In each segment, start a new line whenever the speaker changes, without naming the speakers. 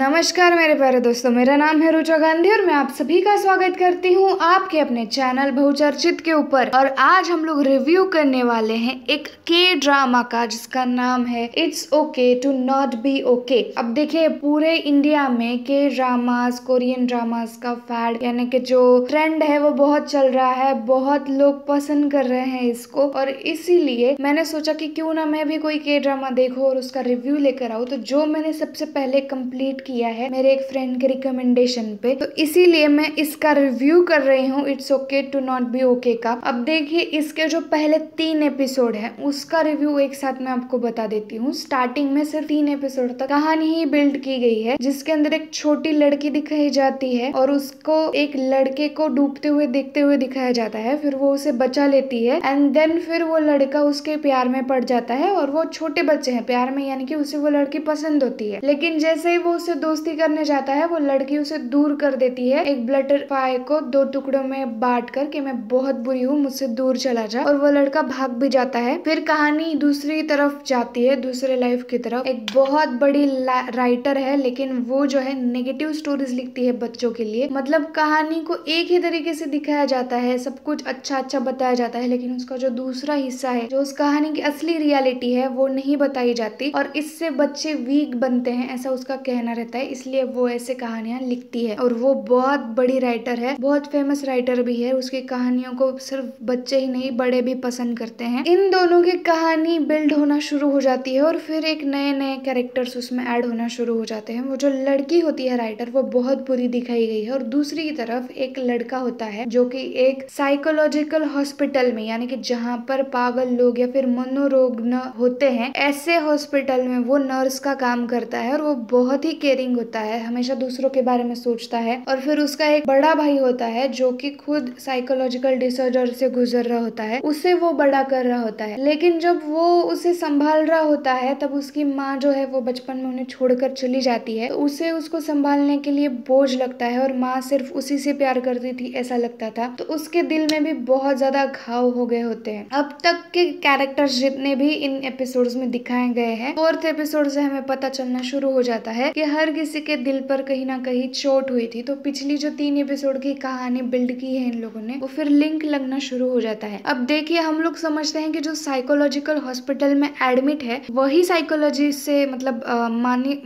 नमस्कार मेरे प्यारे दोस्तों, मेरा नाम है रुचा गांधी और मैं आप सभी का स्वागत करती हूँ आपके अपने चैनल बहुचर्चित के ऊपर। और आज हम लोग रिव्यू करने वाले हैं एक के ड्रामा का जिसका नाम है it's okay to not be okay. अब देखिए, पूरे इंडिया में के ड्रामास, कोरियन ड्रामास का फैड यानी कि जो ट्रेंड है वो बहुत चल रहा है, बहुत लोग पसंद कर रहे हैं इसको। और इसीलिए मैंने सोचा कि क्यों ना मैं भी कोई के ड्रामा देखूं और उसका रिव्यू लेकर आऊं। तो जो मैंने सबसे पहले कंप्लीट किया है मेरे एक फ्रेंड के रिकमेंडेशन पे, तो इसीलिए मैं इसका रिव्यू कर रही हूँ it's okay to not be okay का। अब देखिए, इसके जो पहले 3 एपिसोड है उसका रिव्यू एक साथ मैं आपको बता देती हूँ। स्टार्टिंग में सिर्फ 3 एपिसोड तक कहानी ही बिल्ड की गई है, जिसके अंदर एक छोटी लड़की दिखाई जाती है और उसको एक लड़के को डूबते हुए देखते हुए दिखाया जाता है। फिर वो उसे बचा लेती है एंड देन फिर वो लड़का उसके प्यार में पड़ जाता है। और वो छोटे बच्चे हैं प्यार में, यानी कि उसे वो लड़की पसंद होती है। लेकिन जैसे ही वो उसे दोस्ती करने जाता है, वो लड़की उसे दूर कर देती है एक बटरफ्लाई को 2 टुकड़ों में बांट कर कि मैं बहुत बुरी हूँ, मुझसे दूर चला जा। और वो लड़का भाग भी जाता है। फिर कहानी दूसरी तरफ जाती है, दूसरे लाइफ की तरफ। एक बहुत बड़ी राइटर है, लेकिन वो जो है नेगेटिव स्टोरीज लिखती है बच्चों के लिए। मतलब कहानी को एक ही तरीके से दिखाया जाता है, सब कुछ अच्छा अच्छा बताया जाता है, लेकिन उसका जो दूसरा हिस्सा है, जो उस कहानी की असली रियलिटी है, वो नहीं बताई जाती। और इससे बच्चे वीक बनते हैं, ऐसा उसका कहना रहता है। इसलिए वो ऐसे कहानियां लिखती है। और वो बहुत बड़ी राइटर है, बहुत फेमस राइटर भी है। उसकी कहानियों को सिर्फ बच्चे ही नहीं, बड़े भी पसंद करते हैं। इन दोनों की कहानी बिल्ड होना शुरू हो जाती है और फिर एक नए नए कैरेक्टर्स उसमें ऐड होना शुरू हो जाते हैं। वो जो लड़की होती है राइटर, वो बहुत बुरी दिखाई गई है। और दूसरी की तरफ एक लड़का होता है जो कि एक साइकोलॉजिकल हॉस्पिटल में, यानी कि जहाँ पर पागल लोग या फिर मनोरोग्न होते हैं, ऐसे हॉस्पिटल में वो नर्स का काम करता है। और वो बहुत ही केयरिंग होता है, हमेशा दूसरों के बारे में सोचता है। और फिर उसका एक बड़ा भाई होता है जो कि खुद साइकोलॉजिकल डिसऑर्डर से गुजर रहा होता है, उसे वो बड़ा कर रहा होता है। लेकिन जब वो उसे संभाल रहा होता है, तब उसकी माँ जो है वो बचपन में उन्हें छोड़कर चली जाती है। तो उसे उसको संभालने के लिए बोझ लगता है और माँ सिर्फ उसी से प्यार करती थी ऐसा लगता था। तो उसके दिल में भी बहुत ज्यादा घाव हो गए होते हैं। अब तक के कैरेक्टर्स जितने भी इन एपिसोड्स में दिखाए गए हैं, 4th एपिसोड से हमें पता चलना शुरू हो जाता है कि हर किसी के दिल पर कहीं ना कहीं चोट हुई थी। तो पिछली जो 3 एपिसोड की कहानी बिल्ड की है इन लोगों ने, वो फिर लिंक लगना शुरू हो जाता है। अब देखिए, हम लोग समझते हैं कि जो साइकोलॉजिकल हॉस्पिटल में एडमिट है वही साइकोलॉजी से मतलब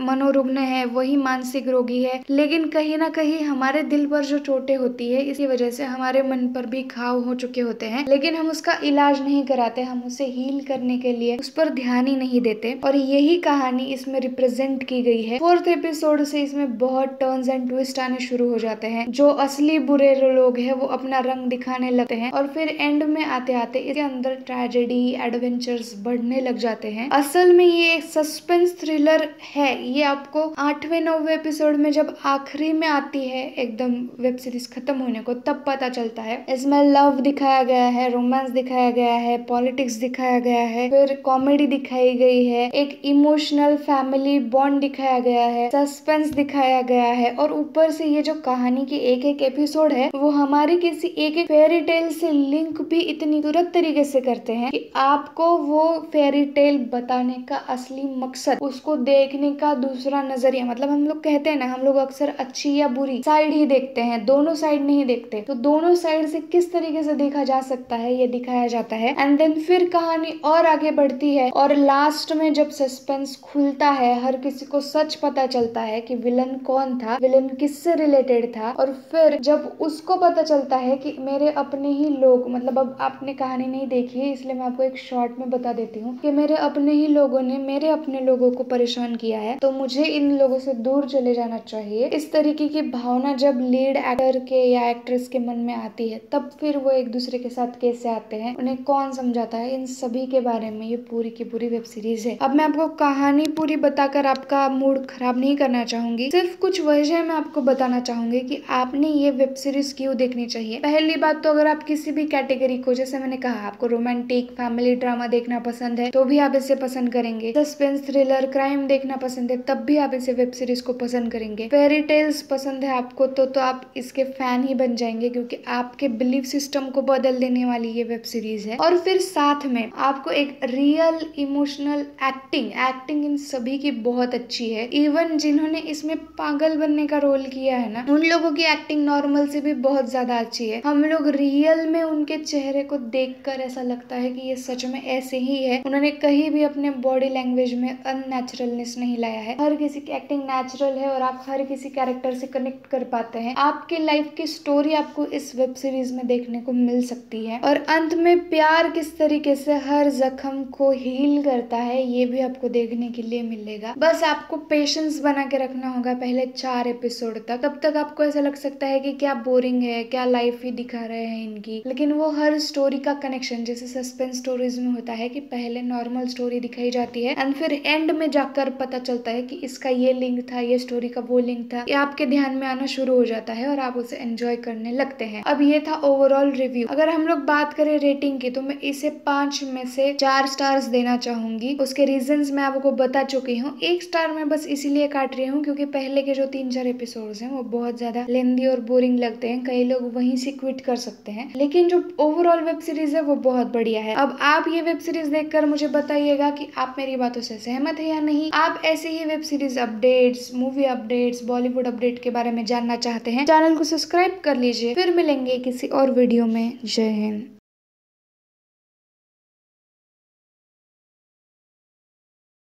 मनोरुग्ण है, वही मानसिक रोगी है। लेकिन कहीं ना कहीं हमारे दिल पर जो चोटें होती है, इसी वजह से हमारे मन पर भी घाव हो चुके होते हैं, लेकिन हम उसका इलाज नहीं कराते, हम उसे हील करने के लिए उस पर ध्यान ही नहीं देते। और यही कहानी इसमें रिप्रेजेंट की गई है। 4th एपिसोड से इसमें बहुत टर्न्स एंड ट्विस्ट आने शुरू हो जाते हैं। जो असली बुरे लोग हैं वो अपना रंग दिखाने लगते हैं और फिर एंड में आते आते इसके अंदर ट्रेजेडी, एडवेंचर्स बढ़ने लग जाते हैं। असल में ये एक सस्पेंस थ्रिलर है। ये आपको 8वें 9वें एपिसोड में जब आखिरी में आती है एकदम वेब सीरीज खत्म होने को, तब पता चलता है। इसमें लव दिखाया गया है, रोमांस दिखाया गया है, पॉलिटिक्स दिखाया गया है, फिर कॉमेडी दिखाई गई है, एक इमोशनल फैमिली बॉन्ड दिखाया गया है, सस्पेंस दिखाया गया है। और ऊपर से ये जो कहानी की एक एक एपिसोड है, वो हमारी किसी एक एक फेरी टेल से लिंक भी इतनी तुरंत तरीके से करते हैं कि आपको वो फेरी टेल बताने का असली मकसद, उसको देखने का दूसरा नजरिया, मतलब हम लोग कहते हैं ना, हम लोग अक्सर अच्छी या बुरी साइड ही देखते हैं, दोनों साइड नहीं देखते। तो दोनों साइड से किस तरीके से देखा जा सकता है ये दिखाया जाता है। एंड देन फिर कहानी और आगे बढ़ती है और लास्ट में जब सस्पेंस खुलता है, हर किसी को सच पता चलता है कि विलन कौन था, विलन किससे रिलेटेड था। और फिर जब उसको पता चलता है कि मेरे अपने ही लोग, मतलब अब आपने कहानी नहीं देखी है इसलिए मैं आपको एक शॉर्ट में बता देती हूँ कि मेरे अपने ही लोगों ने मेरे अपने लोगों को परेशान किया है, तो मुझे इन लोगों से दूर चले जाना चाहिए। इस तरीके की भावना जब लीड एक्टर के या एक्ट्रेस के मन में आती है, तब फिर वो एक दूसरे के साथ कैसे आते हैं, उन्हें कौन समझाता है, इन सभी के बारे में ये पूरी की पूरी वेब सीरीज है। अब मैं आपको कहानी पूरी बताकर आपका मूड खराब नहीं करना चाहूंगी, सिर्फ कुछ वजह मैं आपको बताना चाहूंगी कि आपने ये वेब सीरीज क्यों देखनी चाहिए। पहली बात तो, अगर आप किसी भी कैटेगरी को, जैसे मैंने कहा आपको रोमांटिक फैमिली ड्रामा देखना पसंद है तो भी आप इसे पसंद करेंगे, सस्पेंस थ्रिलर क्राइम देखना पसंद है तब भी आप इसे वेब सीरीज को पसंद करेंगे, फेरी टेल्स पसंद है आपको तो आप इसके फैन ही बन जाएंगे, क्योंकि आपके बिलीफ सिस्टम को बदल देने वाली ये वेब सीरीज है। और फिर साथ में आपको एक रियल इमोशनल एक्टिंग इन सभी की बहुत अच्छी है। इवन जिन्होंने इसमें पागल बनने का रोल किया है ना, उन लोगों की एक्टिंग नॉर्मल से भी बहुत ज्यादा अच्छी है। हम लोग रियल में उनके चेहरे को देखकर ऐसा लगता है कि ये सच में ऐसे ही है। उन्होंने कहीं भी अपने बॉडी लैंग्वेज में अननेचुरलनेस नहीं लाया है। हर किसी की एक्टिंग नेचुरल है और आप हर किसी कैरेक्टर से कनेक्ट कर पाते हैं। आपके लाइफ की स्टोरी आपको इस वेब सीरीज में देखने को मिल सकती है और अंत में प्यार किस तरीके से हर जख्म को हील करता है ये भी आपको देखने के लिए मिलेगा। बस आपको पेशेंस बना के रखना होगा पहले 4 एपिसोड तक। तब तक आपको ऐसा लग सकता है कि क्या बोरिंग है, क्या लाइफ ही दिखा रहे हैं इनकी, लेकिन वो हर स्टोरी का कनेक्शन, जैसे सस्पेंस स्टोरीज में होता है कि पहले नॉर्मल स्टोरी दिखाई जाती है एंड फिर एंड में जाकर पता चलता है कि इसका ये लिंक था, ये स्टोरी का वो लिंक था, ये आपके ध्यान में आना शुरू हो जाता है और आप उसे एंजॉय करने लगते हैं। अब ये था ओवरऑल रिव्यू। अगर हम लोग बात करें रेटिंग की तो मैं इसे 5 में से 4 स्टार्स देना चाहूंगी। उसके रीजंस मैं आपको बता चुकी हूँ। 1 स्टार मैं बस इसीलिए काट रही हूँ क्योंकि पहले के जो 3-4 एपिसोड्स हैं वो बहुत ज्यादा लेंदी और बोरिंग लगते हैं, कई लोग वहीं से क्विट कर सकते हैं, लेकिन जो ओवरऑल वेब सीरीज है वो बहुत बढ़िया है। अब आप ये वेब सीरीज देखकर मुझे बताइएगा कि आप मेरी बातों से सहमत है या नहीं। आप ऐसे ही web series updates, movie updates, Bollywood update के बारे में जानना चाहते हैं, चैनल को सब्सक्राइब कर लीजिए। फिर मिलेंगे किसी और वीडियो में। जय हिंद।